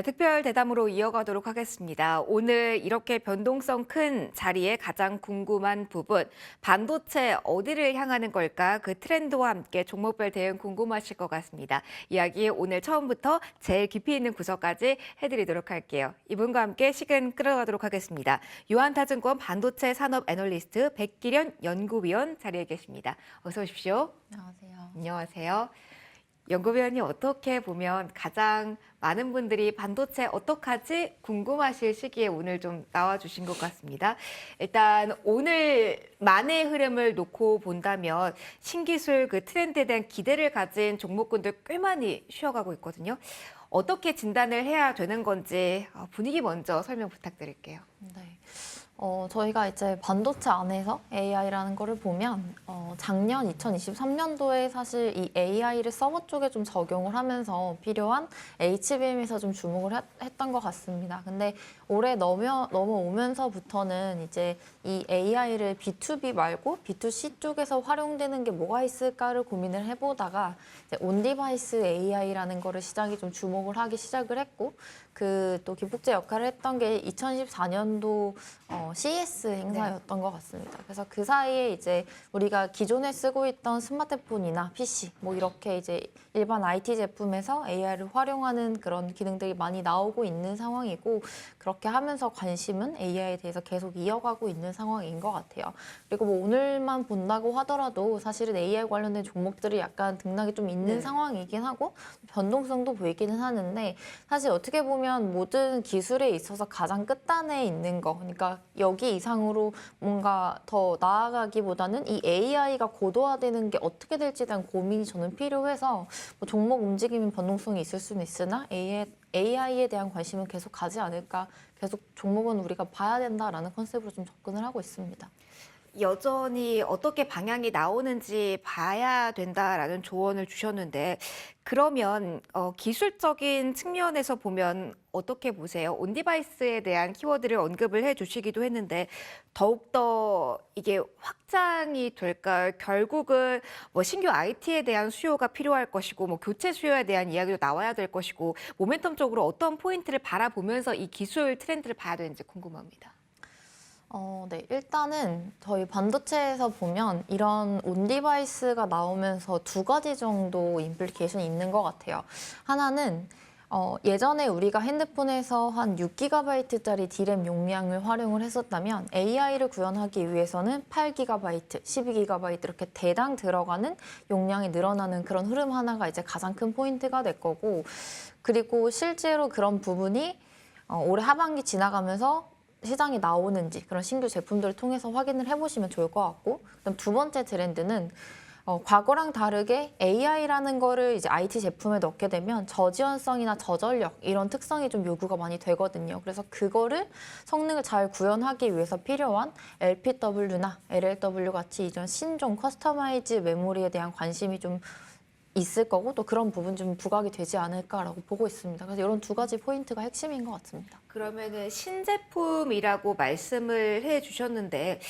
특별 대담으로 이어가도록 하겠습니다. 오늘 이렇게 변동성 큰 자리에 가장 궁금한 부분, 반도체 어디를 향하는 걸까? 그 트렌드와 함께 종목별 대응 궁금하실 것 같습니다. 이야기 오늘 처음부터 제일 깊이 있는 구석까지 해드리도록 할게요. 이분과 함께 시간 끌어가도록 하겠습니다. 유한타증권 반도체 산업 애널리스트 백기련 연구위원 자리에 계십니다. 어서 오십시오. 안녕하세요. 안녕하세요. 연구위원이 어떻게 보면 가장 많은 분들이 반도체 어떡하지 궁금하실 시기에 오늘 좀 나와주신 것 같습니다. 일단 오늘만의 흐름을 놓고 본다면 신기술 그 트렌드에 대한 기대를 가진 종목군들 꽤 많이 쉬어가고 있거든요. 어떻게 진단을 해야 되는 건지 분위기 먼저 설명 부탁드릴게요. 네. 저희가 이제 반도체 안에서 AI라는 거를 보면 작년 2023년도에 사실 이 AI를 서버 쪽에 좀 적용을 하면서 필요한 HBM에서 좀 주목을 했던 것 같습니다. 근데 올해 넘어오면서부터는 이제 이 AI를 B2B 말고 B2C 쪽에서 활용되는 게 뭐가 있을까를 고민을 해보다가 이제 온디바이스 AI라는 거를 시장이 좀 주목을 하기 시작을 했고 그 또 기폭제 역할을 했던 게 2014년도 CES 행사였던 것 같습니다. 그래서 그 사이에 이제 우리가 기존에 쓰고 있던 스마트폰이나 PC 뭐 이렇게 이제 일반 IT 제품에서 AI를 활용하는 그런 기능들이 많이 나오고 있는 상황이고 그렇게 하면서 관심은 AI에 대해서 계속 이어가고 있는 상황인 것 같아요. 그리고 뭐 오늘만 본다고 하더라도 사실은 AI 관련된 종목들이 약간 등락이 좀 있는 상황이긴 하고 변동성도 보이기는 하는데 사실 어떻게 보면 모든 기술에 있어서 가장 끝단에 있는 거 그러니까 여기 이상으로 뭔가 더 나아가기보다는 이 AI가 고도화되는 게 어떻게 될지에 대한 고민이 저는 필요해서 뭐 종목 움직임은 변동성이 있을 수는 있으나 AI에 대한 관심은 계속 가지 않을까 계속 종목은 우리가 봐야 된다라는 컨셉으로 좀 접근을 하고 있습니다. 여전히 어떻게 방향이 나오는지 봐야 된다라는 조언을 주셨는데 그러면 기술적인 측면에서 보면 어떻게 보세요? 온디바이스에 대한 키워드를 언급을 해주시기도 했는데 더욱더 이게 확장이 될까요? 결국은 뭐 신규 IT에 대한 수요가 필요할 것이고 뭐 교체 수요에 대한 이야기도 나와야 될 것이고 모멘텀적으로 어떤 포인트를 바라보면서 이 기술 트렌드를 봐야 되는지 궁금합니다. 네. 일단은 저희 반도체에서 보면 이런 온디바이스가 나오면서 두 가지 정도 임플리케이션이 있는 것 같아요. 하나는 예전에 우리가 핸드폰에서 한 6GB짜리 D램 용량을 활용을 했었다면 AI를 구현하기 위해서는 8GB, 12GB 이렇게 대당 들어가는 용량이 늘어나는 그런 흐름 하나가 이제 가장 큰 포인트가 될 거고 그리고 실제로 그런 부분이 올해 하반기 지나가면서 시장이 나오는지 그런 신규 제품들을 통해서 확인을 해보시면 좋을 것 같고 그다음 두 번째 트렌드는 과거랑 다르게 AI라는 거를 이제 IT 제품에 넣게 되면 저지원성이나 저전력 이런 특성이 좀 요구가 많이 되거든요. 그래서 그거를 성능을 잘 구현하기 위해서 필요한 LPW나 LLW 같이 이전 신종 커스터마이즈 메모리에 대한 관심이 좀 있을 거고 또 그런 부분 좀 부각이 되지 않을까라고 보고 있습니다. 그래서 이런 두 가지 포인트가 핵심인 것 같습니다. 그러면은 신제품이라고 말씀을 해주셨는데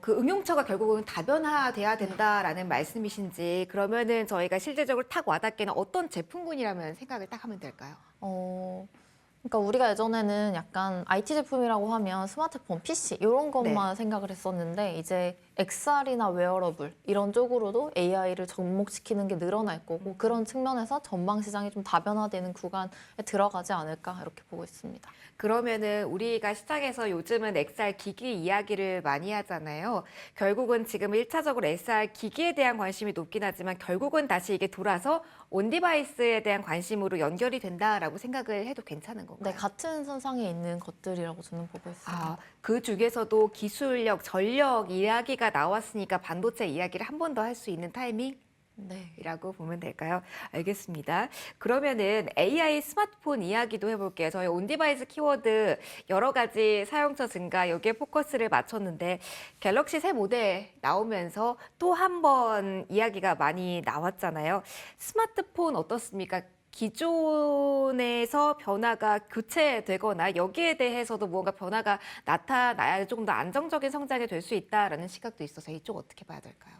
그 응용처가 결국은 다변화돼야 된다라는 말씀이신지 그러면은 저희가 실제적으로 탁 와닿게는 어떤 제품군이라면 생각을 딱 하면 될까요? 그러니까 우리가 예전에는 약간 IT 제품이라고 하면 스마트폰, PC 이런 것만 생각을 했었는데 이제 XR이나 웨어러블 이런 쪽으로도 AI를 접목시키는 게 늘어날 거고 그런 측면에서 전방 시장이 좀 다변화되는 구간에 들어가지 않을까 이렇게 보고 있습니다. 그러면은 우리가 시장에서 요즘은 XR 기기 이야기를 많이 하잖아요. 결국은 지금 1차적으로 XR 기기에 대한 관심이 높긴 하지만 결국은 다시 이게 돌아서 온디바이스에 대한 관심으로 연결이 된다라고 생각을 해도 괜찮은 건가요? 네, 같은 선상에 있는 것들이라고 저는 보고 있습니다. 그 중에서도 기술력, 전력 이야기가 나왔으니까 반도체 이야기를 한 번 더 할 수 있는 타이밍? 네. 이라고 보면 될까요? 알겠습니다. 그러면은 AI 스마트폰 이야기도 해볼게요. 저희 온디바이스 키워드 여러 가지 사용처 증가 여기에 포커스를 맞췄는데 갤럭시 새 모델 나오면서 또 한 번 이야기가 많이 나왔잖아요. 스마트폰 어떻습니까? 기존에서 변화가 교체되거나 여기에 대해서도 뭔가 변화가 나타나야 조금 더 안정적인 성장이 될 수 있다라는 시각도 있어서 이쪽 어떻게 봐야 될까요?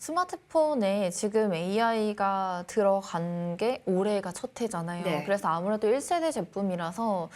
스마트폰에 지금 AI가 들어간 게 올해가 첫 해잖아요. 네. 그래서 아무래도 1세대 제품이라서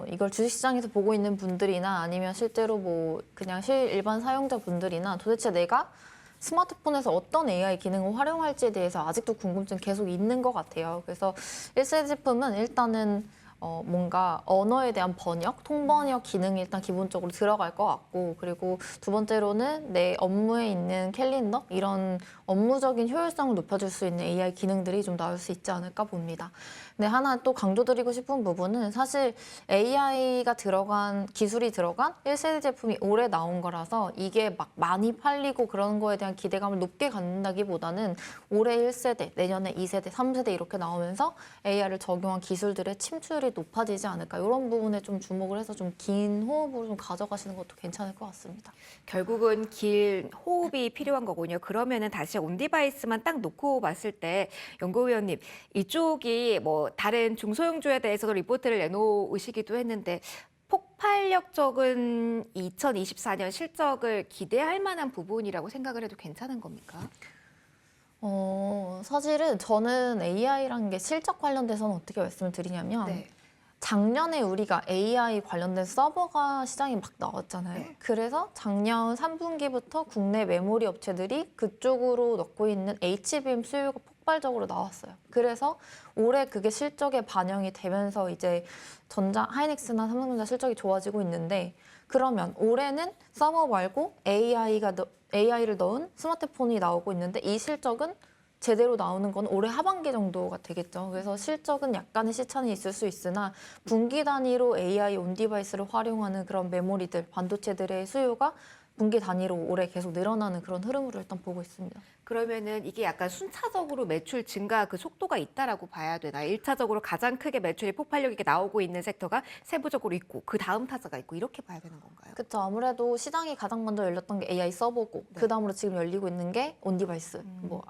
이걸 주식시장에서 보고 있는 분들이나 아니면 실제로 뭐 그냥 일반 사용자분들이나 도대체 내가 스마트폰에서 어떤 AI 기능을 활용할지에 대해서 아직도 궁금증 계속 있는 것 같아요. 그래서 1세대 제품은 일단은 뭔가 언어에 대한 번역, 통번역 기능이 일단 기본적으로 들어갈 것 같고, 그리고 두 번째로는 내 업무에 있는 캘린더, 이런 업무적인 효율성을 높여줄 수 있는 AI 기능들이 좀 나올 수 있지 않을까 봅니다. 근데 하나 또 강조드리고 싶은 부분은 사실 AI가 기술이 들어간 1세대 제품이 올해 나온 거라서 이게 막 많이 팔리고 그런 거에 대한 기대감을 높게 갖는다기보다는 올해 1세대, 내년에 2세대, 3세대 이렇게 나오면서 AI를 적용한 기술들의 침투율이 높아지지 않을까, 이런 부분에 좀 주목을 해서 좀 긴 호흡으로 좀 가져가시는 것도 괜찮을 것 같습니다. 결국은 길 호흡이 필요한 거군요. 그러면은 다시 온디바이스만 딱 놓고 봤을 때 연구위원님, 이쪽이 뭐 다른 중소형주에 대해서도 리포트를 내놓으시기도 했는데 폭발력적인 2024년 실적을 기대할 만한 부분이라고 생각을 해도 괜찮은 겁니까? 사실은 저는 AI라는 게 실적 관련돼서는 어떻게 말씀을 드리냐면, 네. 작년에 우리가 AI 관련된 서버가 시장에 막 나왔잖아요. 네. 그래서 작년 3분기부터 국내 메모리 업체들이 그쪽으로 넣고 있는 HBM 수요가 폭발적으로 나왔어요. 그래서 올해 그게 실적에 반영이 되면서 이제 하이닉스나 삼성전자 실적이 좋아지고 있는데, 그러면 올해는 서버 말고 AI를 넣은 스마트폰이 나오고 있는데 이 실적은 제대로 나오는 건 올해 하반기 정도가 되겠죠. 그래서 실적은 약간의 시차는 있을 수 있으나 분기 단위로 AI 온디바이스를 활용하는 그런 메모리들, 반도체들의 수요가 분기 단위로 올해 계속 늘어나는 그런 흐름으로 일단 보고 있습니다. 그러면은 이게 약간 순차적으로 매출 증가 그 속도가 있다라고 봐야 되나요? 1차적으로 가장 크게 매출이 폭발력 있게 나오고 있는 섹터가 세부적으로 있고 그 다음 타자가 있고 이렇게 봐야 되는 건가요? 그렇죠. 아무래도 시장이 가장 먼저 열렸던 게 AI 서버고, 네. 그 다음으로 지금 열리고 있는 게 온디바이스, 뭐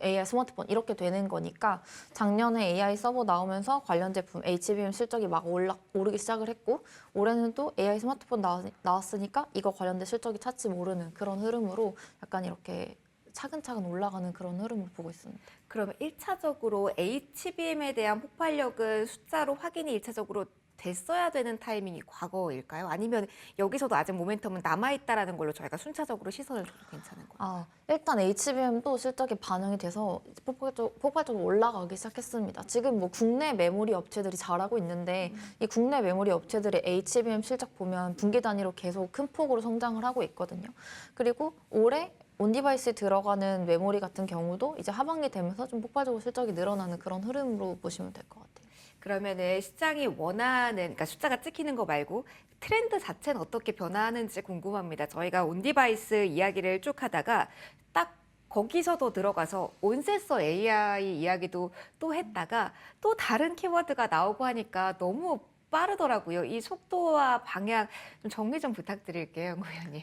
AI 스마트폰 이렇게 되는 거니까, 작년에 AI 서버 나오면서 관련 제품 HBM 실적이 막 오르기 시작을 했고, 올해는 또 AI 스마트폰 나왔으니까 이거 관련된 실적이 차츰 오르는 그런 흐름으로 약간 이렇게 차근차근 올라가는 그런 흐름을 보고 있습니다. 그러면 1차적으로 HBM에 대한 폭발력은 숫자로 확인이 1차적으로 됐어야 되는 타이밍이 과거일까요? 아니면 여기서도 아직 모멘텀은 남아있다라는 걸로 저희가 순차적으로 시선을 줘도 괜찮은 건가요? 일단 HBM도 실적이 반영이 돼서 폭발적으로 올라가기 시작했습니다. 지금 뭐 국내 메모리 업체들이 잘하고 있는데, 이 국내 메모리 업체들의 HBM 실적 보면 분기 단위로 계속 큰 폭으로 성장을 하고 있거든요. 그리고 올해 온디바이스에 들어가는 메모리 같은 경우도 이제 하반기 되면서 좀 폭발적으로 실적이 늘어나는 그런 흐름으로 보시면 될 것 같아요. 그러면은 시장이 원하는, 그러니까 숫자가 찍히는 거 말고 트렌드 자체는 어떻게 변화하는지 궁금합니다. 저희가 온디바이스 이야기를 쭉 하다가 딱 거기서도 들어가서 온센서 AI 이야기도 또 했다가 또 다른 키워드가 나오고 하니까 너무 빠르더라고요. 이 속도와 방향 좀 정리 좀 부탁드릴게요, 연구위원님.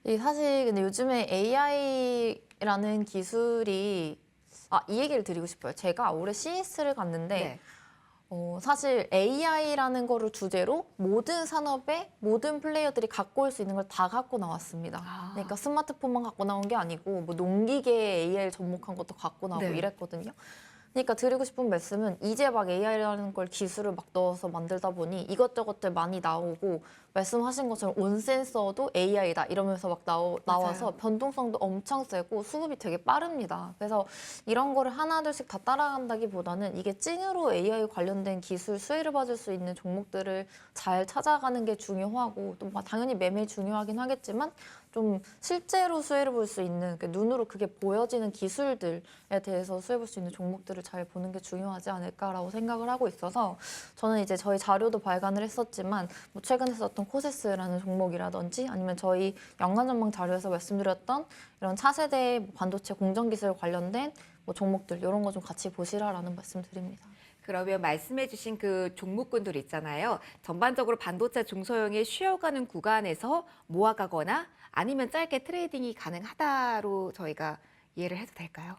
이 사실 근데 요즘에 AI라는 기술이 이 얘기를 드리고 싶어요. 제가 올해 CES를 갔는데 네. 사실 AI라는 거를 주제로 모든 산업의 모든 플레이어들이 갖고 올 수 있는 걸 다 갖고 나왔습니다. 그러니까 스마트폰만 갖고 나온 게 아니고 뭐 농기계에 AI를 접목한 것도 갖고 나오고 네. 이랬거든요. 그러니까 드리고 싶은 말씀은 이제 막 AI라는 걸 기술을 막 넣어서 만들다 보니 이것저것들 많이 나오고, 말씀하신 것처럼 온 센서도 AI다 이러면서 막 나와서 변동성도 엄청 세고 수급이 되게 빠릅니다. 그래서 이런 거를 하나둘씩 다 따라간다기보다는 이게 찐으로 AI 관련된 기술 수혜를 받을 수 있는 종목들을 잘 찾아가는 게 중요하고, 또 당연히 매매 중요하긴 하겠지만 좀 실제로 수혜를 볼 수 있는, 눈으로 그게 보여지는 기술들에 대해서 수혜 볼 수 있는 종목들을 잘 보는 게 중요하지 않을까라고 생각을 하고 있어서, 저는 이제 저희 자료도 발간을 했었지만 뭐 최근에 썼던 코세스라는 종목이라든지 아니면 저희 연간전망 자료에서 말씀드렸던 이런 차세대 반도체 공정기술 관련된 뭐 종목들, 이런 거 좀 같이 보시라라는 말씀 드립니다. 그러면 말씀해주신 그 종목군들 있잖아요. 전반적으로 반도체 중소형이 쉬어가는 구간에서 모아가거나 아니면 짧게 트레이딩이 가능하다로 저희가 이해를 해도 될까요?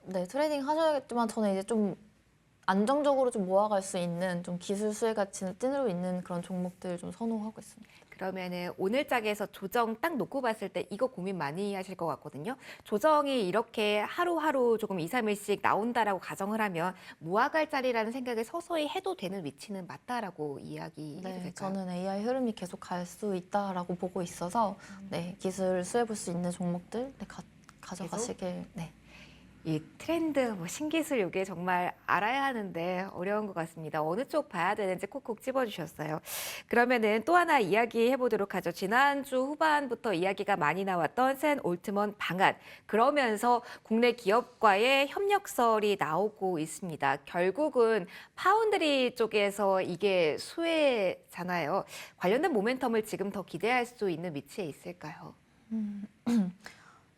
네, 트레이딩 하셔야겠지만 저는 이제 좀 안정적으로 좀 모아갈 수 있는 좀 기술 수혜 가치는 찐으로 있는 그런 종목들 좀 선호하고 있습니다. 그러면은 오늘 짝에서 조정 딱 놓고 봤을 때 이거 고민 많이 하실 것 같거든요. 조정이 이렇게 하루하루 조금 2, 3일씩 나온다라고 가정을 하면 무화과일 자리라는 생각을 서서히 해도 되는 위치는 맞다라고 이야기해도 네, 될까요? 저는 AI 흐름이 계속 갈 수 있다라고 보고 있어서 네, 기술 수혜볼 수 있는 종목들 네, 가져가시길. 네. 이 트렌드, 뭐 신기술 이게 정말 알아야 하는데 어려운 것 같습니다. 어느 쪽 봐야 되는지 콕콕 집어주셨어요. 그러면은 또 하나 이야기해 보도록 하죠. 지난주 후반부터 이야기가 많이 나왔던 샌 올트먼 방안. 그러면서 국내 기업과의 협력설이 나오고 있습니다. 결국은 파운드리 쪽에서 이게 수혜잖아요. 관련된 모멘텀을 지금 더 기대할 수 있는 위치에 있을까요?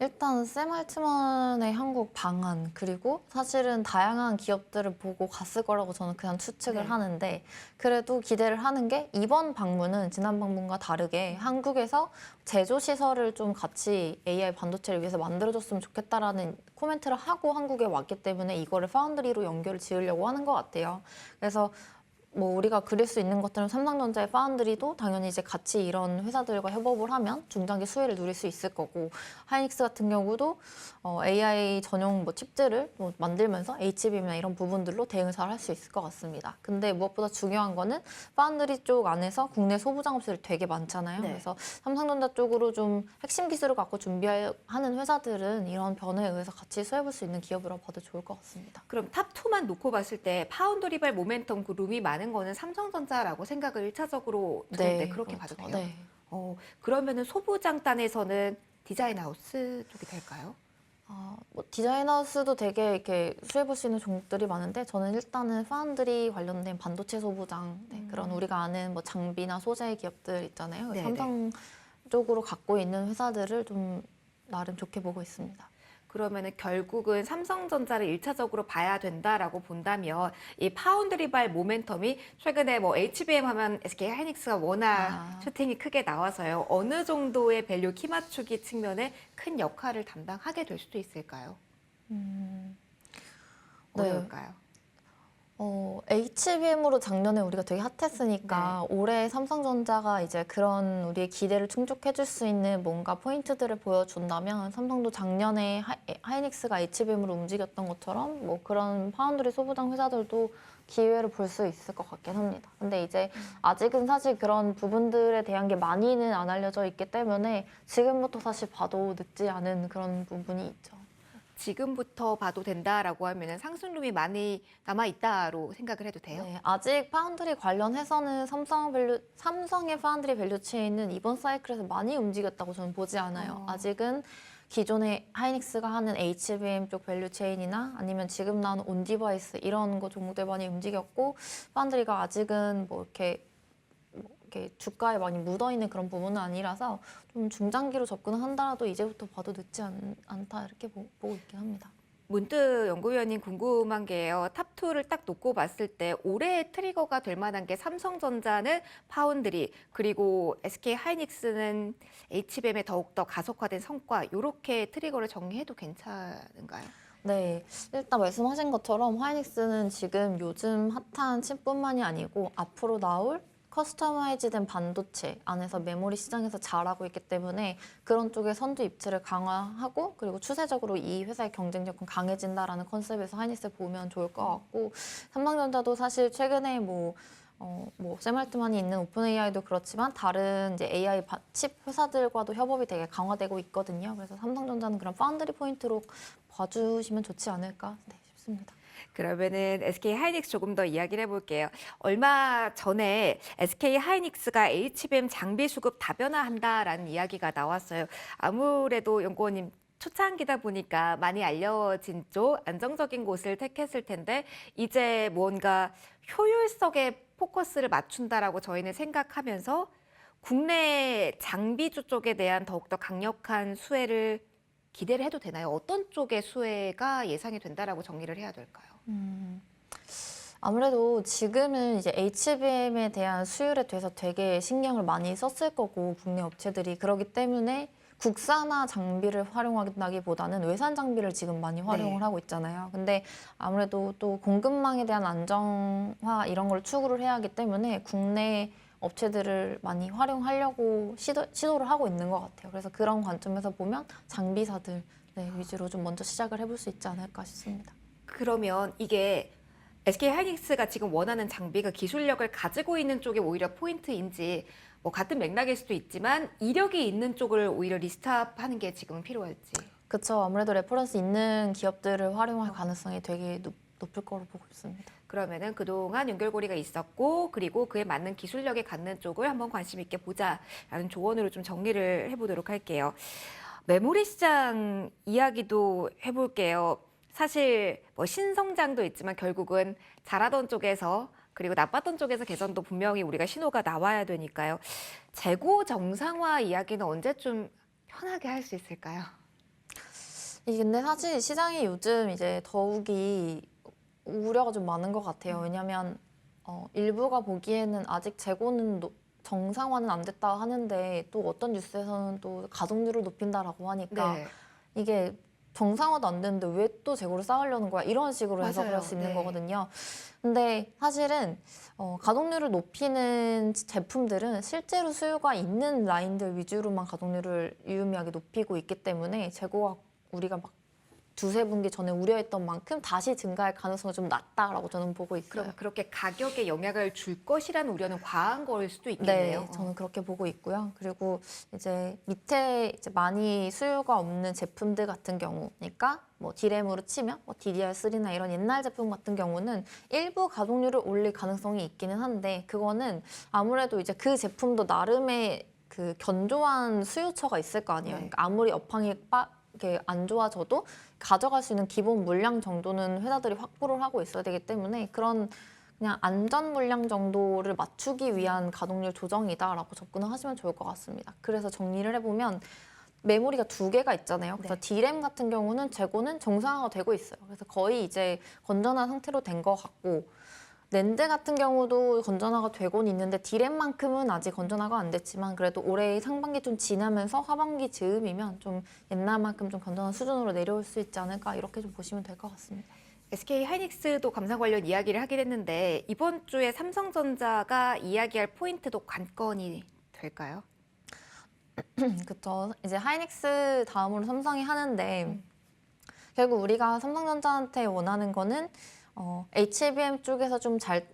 일단 샘 알트만의 한국 방안 그리고 사실은 다양한 기업들을 보고 갔을 거라고 저는 그냥 추측을 네. 하는데 그래도 기대를 하는 게 이번 방문은 지난 방문과 다르게 한국에서 제조 시설을 좀 같이 AI 반도체를 위해서 만들어줬으면 좋겠다라는 코멘트를 하고 한국에 왔기 때문에 이거를 파운드리로 연결을 지으려고 하는 것 같아요. 그래서 뭐 우리가 그릴 수 있는 것처럼 삼성전자의 파운드리도 당연히 이제 같이 이런 회사들과 협업을 하면 중장기 수혜를 누릴 수 있을 거고 하이닉스 같은 경우도 AI 전용 뭐 칩들을 뭐 만들면서 HBM이나 이런 부분들로 대응을 잘 할 수 있을 것 같습니다. 근데 무엇보다 중요한 거는 파운드리 쪽 안에서 국내 소부 장업체들이 되게 많잖아요. 네. 그래서 삼성전자 쪽으로 좀 핵심 기술을 갖고 준비하는 회사들은 이런 변화에 의해서 같이 수혜볼 수 있는 기업이라고 봐도 좋을 것 같습니다. 그럼 탑2만 놓고 봤을 때 파운드리발 모멘텀 그 룸이 많은 거는 삼성전자라고 생각을 일차적으로 드는데 그렇게 그렇죠. 봐도 돼요? 네. 그러면은 소부장단에서는 디자인하우스 쪽이 될까요? 뭐 디자인하우스도 되게 이렇게 수혜볼 수 있는 종목들이 많은데 저는 일단은 파운드리 관련된 반도체 소부장 그런 우리가 아는 뭐 장비나 소재 기업들 있잖아요. 네네. 삼성 쪽으로 갖고 있는 회사들을 좀 나름 좋게 보고 있습니다. 그러면은 결국은 삼성전자를 일차적으로 봐야 된다라고 본다면 이 파운드리발 모멘텀이 최근에 뭐 HBM 하면 SK 하이닉스가 워낙 슈팅이 크게 나와서요. 어느 정도의 밸류 키 맞추기 측면에 큰 역할을 담당하게 될 수도 있을까요? 네. 어려울까요? HBM으로 작년에 우리가 되게 핫했으니까 올해 삼성전자가 이제 그런 우리의 기대를 충족해줄 수 있는 뭔가 포인트들을 보여준다면 삼성도 작년에 하이닉스가 HBM으로 움직였던 것처럼 뭐 그런 파운드리 소부장 회사들도 기회를 볼 수 있을 것 같긴 합니다. 근데 이제 아직은 사실 그런 부분들에 대한 게 많이는 안 알려져 있기 때문에 지금부터 사실 봐도 늦지 않은 그런 부분이 있죠. 지금부터 봐도 된다라고 하면은 상승룸이 많이 남아 있다로 생각을 해도 돼요? 네, 아직 파운드리 관련해서는 삼성의 파운드리 밸류 체인은 이번 사이클에서 많이 움직였다고 저는 보지 않아요. 아직은 기존의 하이닉스가 하는 HBM 쪽 밸류 체인이나 아니면 지금 나오는 온디바이스 이런 거 종목들 많이 움직였고 파운드리가 아직은 뭐 이렇게 주가에 많이 묻어있는 그런 부분은 아니라서 좀 중장기로 접근을 한다라도 이제부터 봐도 늦지 않다 이렇게 보고 있긴 합니다. 문득 연구위원님 궁금한 게요. 탑2를 딱 놓고 봤을 때 올해의 트리거가 될 만한 게 삼성전자는 파운드리 그리고 SK 하이닉스는 HBM에 더욱더 가속화된 성과 이렇게 트리거를 정리해도 괜찮은가요? 네, 일단 말씀하신 것처럼 하이닉스는 지금 요즘 핫한 칩뿐만이 아니고 앞으로 나올 커스터마이즈된 반도체 안에서 메모리 시장에서 잘하고 있기 때문에 그런 쪽의 선두 입지를 강화하고 그리고 추세적으로 이 회사의 경쟁력은 강해진다라는 컨셉에서 하이닉스 보면 좋을 것 같고 삼성전자도 사실 최근에 샘 알트만이 있는 오픈 AI도 그렇지만 다른 이제 AI 칩 회사들과도 협업이 되게 강화되고 있거든요. 그래서 삼성전자는 그런 파운드리 포인트로 봐주시면 좋지 않을까 싶습니다. 그러면은 SK 하이닉스 조금 더 이야기를 해볼게요. 얼마 전에 SK 하이닉스가 HBM 장비 수급 다변화한다라는 이야기가 나왔어요. 아무래도 연구원님 초창기다 보니까 많이 알려진 쪽 안정적인 곳을 택했을 텐데 이제 뭔가 효율성에 포커스를 맞춘다라고 저희는 생각하면서 국내 장비주 쪽에 대한 더욱더 강력한 수혜를 기대를 해도 되나요? 어떤 쪽의 수혜가 예상이 된다라고 정리를 해야 될까요? 아무래도 지금은 이제 HBM에 대한 수율에 대해서 되게 신경을 많이 썼을 거고 국내 업체들이 그러기 때문에 국산화 장비를 활용한다기보다는 외산 장비를 지금 많이 활용을 하고 있잖아요. 근데 아무래도 또 공급망에 대한 안정화 이런 걸 추구를 해야 하기 때문에 국내 업체들을 많이 활용하려고 시도를 하고 있는 것 같아요. 그래서 그런 관점에서 보면 장비사들 네, 위주로 좀 먼저 시작을 해볼 수 있지 않을까 싶습니다. 그러면 이게 SK 하이닉스가 지금 원하는 장비가 기술력을 가지고 있는 쪽이 오히려 포인트인지 뭐 같은 맥락일 수도 있지만 이력이 있는 쪽을 오히려 리스트업하는 게 지금 필요할지. 그렇죠. 아무래도 레퍼런스 있는 기업들을 활용할 가능성이 되게 높을 거로 보고 있습니다. 그러면은 그동안 연결고리가 있었고 그리고 그에 맞는 기술력이 갖는 쪽을 한번 관심 있게 보자라는 조언으로 좀 정리를 해보도록 할게요. 메모리 시장 이야기도 해볼게요. 사실 뭐 신성장도 있지만 결국은 잘하던 쪽에서 그리고 나빴던 쪽에서 개선도 분명히 우리가 신호가 나와야 되니까요. 재고 정상화 이야기는 언제쯤 편하게 할 수 있을까요? 이게 근데 사실 시장이 요즘 이제 더욱이 우려가 좀 많은 것 같아요. 왜냐하면 일부가 보기에는 아직 재고는 정상화는 안 됐다 하는데 또 어떤 뉴스에서는 또 가동률을 높인다라고 하니까 네. 이게 정상화도 안 됐는데 왜 또 재고를 쌓으려는 거야? 이런 식으로 해석을 할 수 있는 네. 거거든요. 근데 사실은 가동률을 높이는 제품들은 실제로 수요가 있는 라인들 위주로만 가동률을 유의미하게 높이고 있기 때문에 재고가 우리가 막 두세 분기 전에 우려했던 만큼 다시 증가할 가능성이 좀 낮다라고 저는 보고 있어요. 그럼 그렇게 가격에 영향을 줄 것이라는 우려는 과한 걸 수도 있겠네요. 네, 저는 그렇게 보고 있고요. 그리고 이제 밑에 이제 많이 수요가 없는 제품들 같은 경우니까 뭐 D램으로 치면 뭐 DDR3나 이런 옛날 제품 같은 경우는 일부 가동률을 올릴 가능성이 있기는 한데 그거는 아무래도 이제 그 제품도 나름의 그 견조한 수요처가 있을 거 아니에요. 네. 그러니까 아무리 업황이 이렇게 안 좋아져도 가져갈 수 있는 기본 물량 정도는 회사들이 확보를 하고 있어야 되기 때문에 그런 그냥 안전 물량 정도를 맞추기 위한 가동률 조정이다라고 접근을 하시면 좋을 것 같습니다. 그래서 정리를 해보면 메모리가 두 개가 있잖아요. 그래서 네. D램 같은 경우는 재고는 정상화가 되고 있어요. 그래서 거의 이제 건전한 상태로 된 것 같고 낸드 같은 경우도 건전화가 되곤 있는데 D램만큼은 아직 건전화가 안 됐지만 그래도 올해 상반기 좀 지나면서 하반기 즈음이면 좀 옛날만큼 좀 건전한 수준으로 내려올 수 있지 않을까 이렇게 좀 보시면 될 것 같습니다. SK 하이닉스도 감산 관련 이야기를 하긴 했는데 이번 주에 삼성전자가 이야기할 포인트도 관건이 될까요? 그렇죠. 이제 하이닉스 다음으로 삼성이 하는데 결국 우리가 삼성전자한테 원하는 거는 HBM 쪽에서 좀 잘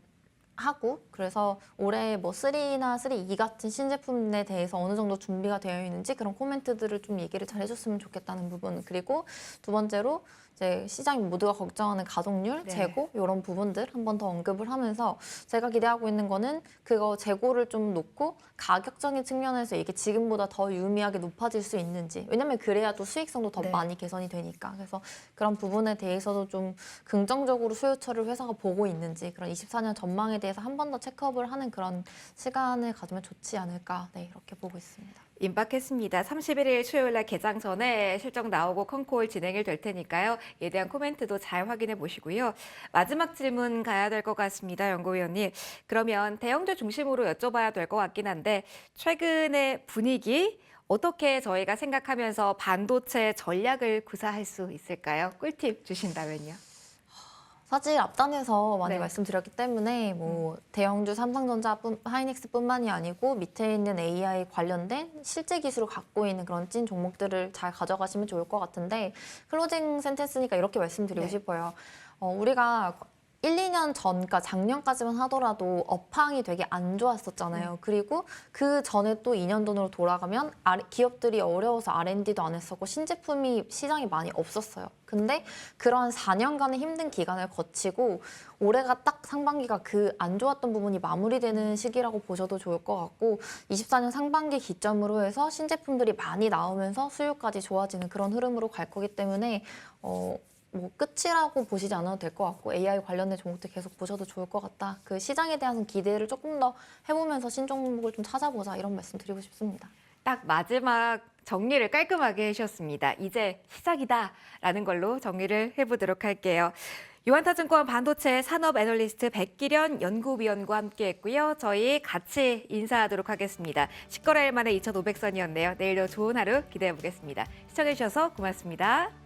하고 그래서 올해 뭐 3나 3E 같은 신제품에 대해서 어느 정도 준비가 되어 있는지 그런 코멘트들을 좀 얘기를 잘 해줬으면 좋겠다는 부분 그리고 두 번째로 이제 시장 모두가 걱정하는 가동률, 네. 재고 이런 부분들 한 번 더 언급을 하면서 제가 기대하고 있는 거는 그거 재고를 좀 놓고 가격적인 측면에서 이게 지금보다 더 유의미하게 높아질 수 있는지 왜냐면 그래야 또 수익성도 더 네. 많이 개선이 되니까 그래서 그런 부분에 대해서도 좀 긍정적으로 수요처를 회사가 보고 있는지 그런 24년 전망에 대해서 한 번 더 체크업을 하는 그런 시간을 가지면 좋지 않을까 네, 이렇게 보고 있습니다. 임박했습니다. 31일 수요일 날 개장 전에 실적 나오고 컨콜 진행이 될 테니까요. 이에 대한 코멘트도 잘 확인해 보시고요. 마지막 질문 가야 될 것 같습니다. 연구위원님. 그러면 대형주 중심으로 여쭤봐야 될 것 같긴 한데 최근의 분위기 어떻게 저희가 생각하면서 반도체 전략을 구사할 수 있을까요? 꿀팁 주신다면요. 사실 앞단에서 많이 네. 말씀드렸기 때문에 뭐 대형주 삼성전자, 하이닉스뿐만이 아니고 밑에 있는 AI 관련된 실제 기술을 갖고 있는 그런 찐 종목들을 잘 가져가시면 좋을 것 같은데 클로징 센텐스니까 이렇게 말씀드리고 네. 싶어요. 우리가 1, 2년 전, 그러니까 작년까지만 하더라도 업황이 되게 안 좋았었잖아요. 그리고 그 전에 또 2년 전으로 돌아가면 기업들이 어려워서 R&D도 안 했었고 신제품이 시장이 많이 없었어요. 근데 그런 4년간의 힘든 기간을 거치고 올해가 딱 상반기가 그 안 좋았던 부분이 마무리되는 시기라고 보셔도 좋을 것 같고 24년 상반기 기점으로 해서 신제품들이 많이 나오면서 수요까지 좋아지는 그런 흐름으로 갈 거기 때문에 뭐 끝이라고 보시지 않아도 될 것 같고 AI 관련된 종목들 계속 보셔도 좋을 것 같다. 그 시장에 대한 기대를 조금 더 해보면서 신종목을 좀 찾아보자 이런 말씀 드리고 싶습니다. 딱 마지막 정리를 깔끔하게 해주셨습니다. 이제 시작이다라는 걸로 정리를 해보도록 할게요. 유한타증권 반도체 산업 애널리스트 백기련 연구위원과 함께했고요. 저희 같이 인사하도록 하겠습니다. 10거래일 만에 2,500선이었네요. 내일도 좋은 하루 기대해보겠습니다. 시청해주셔서 고맙습니다.